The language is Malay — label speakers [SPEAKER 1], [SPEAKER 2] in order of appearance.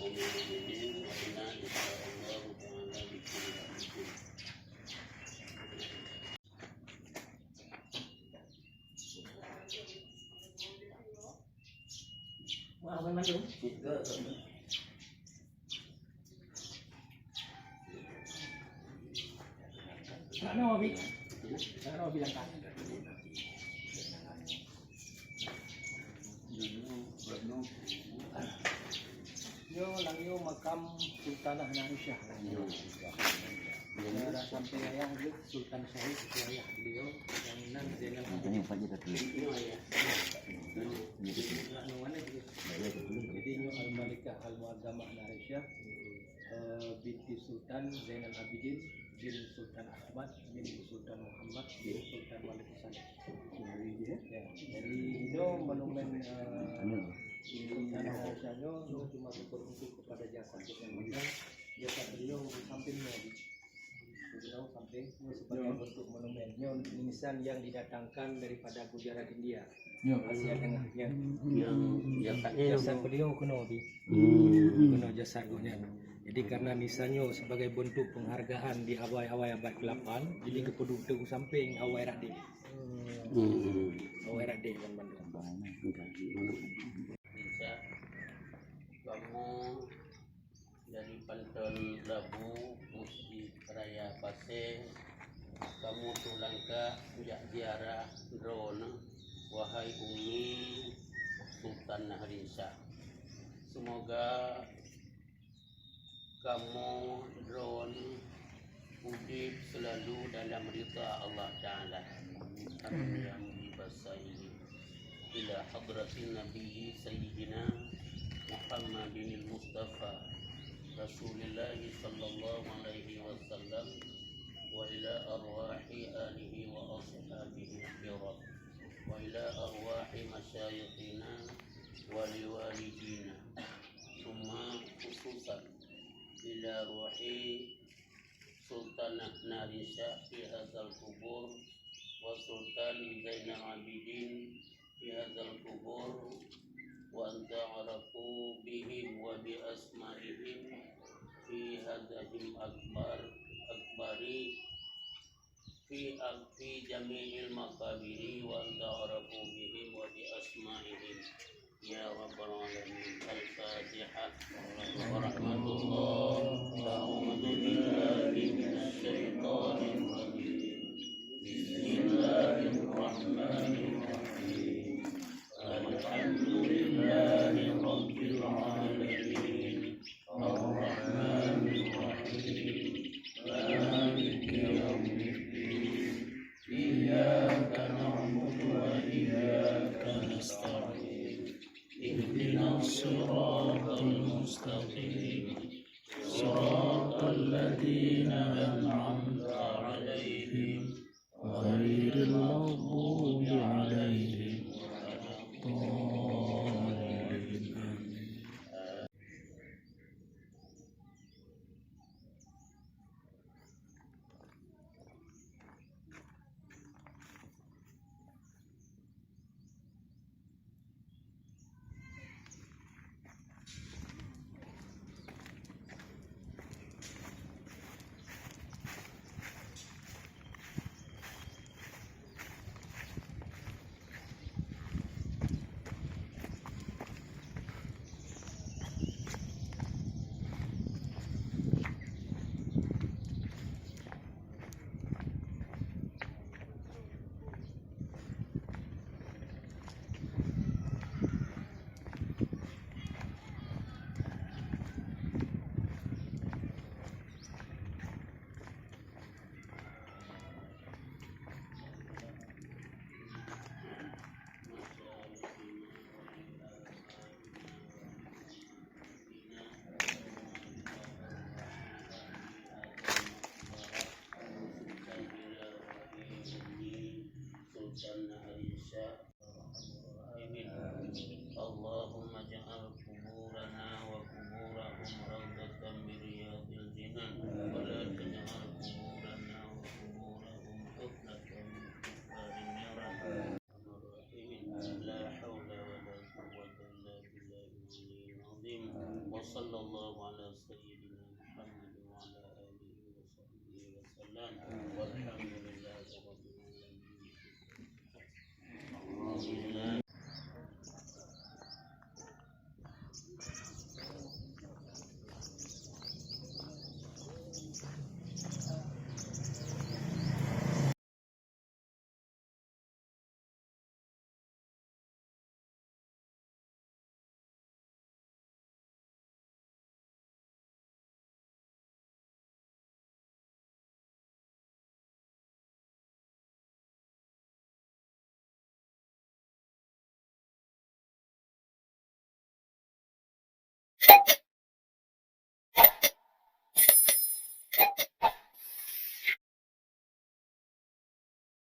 [SPEAKER 1] kaum mukminin wa inna insyaallah ta'ala bikum.
[SPEAKER 2] Wah, abang Bandung. Nak Abi? Nak Abi langkah. Yo langyo makam Sultanah Aisyah. Dah sampai ayah dia Sultan Syahid itu ayah beliau yang nan Zainal Abidin. Jadi nyo Al-Malikah Al-Muazzamah Aisyah binti Sultan Zainal Abidin bin Sultan Ahmad bin Sultan Muhammad bin Sultan Malik Saleh. Jadi nyo monumen Sultan Aisyah nyo cuma berbentuk kepada jasa jasa beliau sampingnya. Beliau samping sebagai bentuk monumennya nisan yang didatangkan daripada Gujarat India. Asia Tengah yang jasad beliau kuno kuno jasadnya. Jadi karena nisannya sebagai bentuk penghargaan di awal-awal abad ke-8, jadi kepedulian samping awal radik. Awal radik kan Bandung.
[SPEAKER 1] Bisa kamu dari Pantun Labu Musi Raya Pasir kamu tulangka ziarah drone wahai Umi Sultan Nahrinsyah. Semoga kamu drone hidup selalu dalam ridha Allah Ta'ala. Amin ya mujibasaili ila hadratin Nabi Sayyidina Muhammadin Mustafa Rasulullah sallallahu alaihi wasallam wa ila arwahi alihi wa ashabihi kiram wa ila arwahi masyayikhina wa liwalidina summa khususan ila ruhi Sultanah Aisyah fi hadzal kubur wa Sultan Zainal Abidin fi hadzal kubur wa anta'arafu bihim wa bi asma'ihim fi hadzahim akbari fi jami'il makabiri wa anta'arafu bihim wa bi asma'ihim ya rabbal alamin. Al-Fatihah. Wa rahmatullah. A'udzu billahi minasy syaithanir rajim. Bismillahirrahmanirrahim. Alhamdulillahi rabbil alamin. Ar-Rahmanir Rahim. Maliki yaumiddin. Iyyaka na'budu wa iyyaka nasta'in. Ihdinas siratal mustaqim. Siratal ladzina an'amta 'alaihim ghairil maghdubi 'alaihim waladdallin. وصلى الله على سيدنا محمد وعلى آله وصحبه وسلم والحمد لله رب العالمين.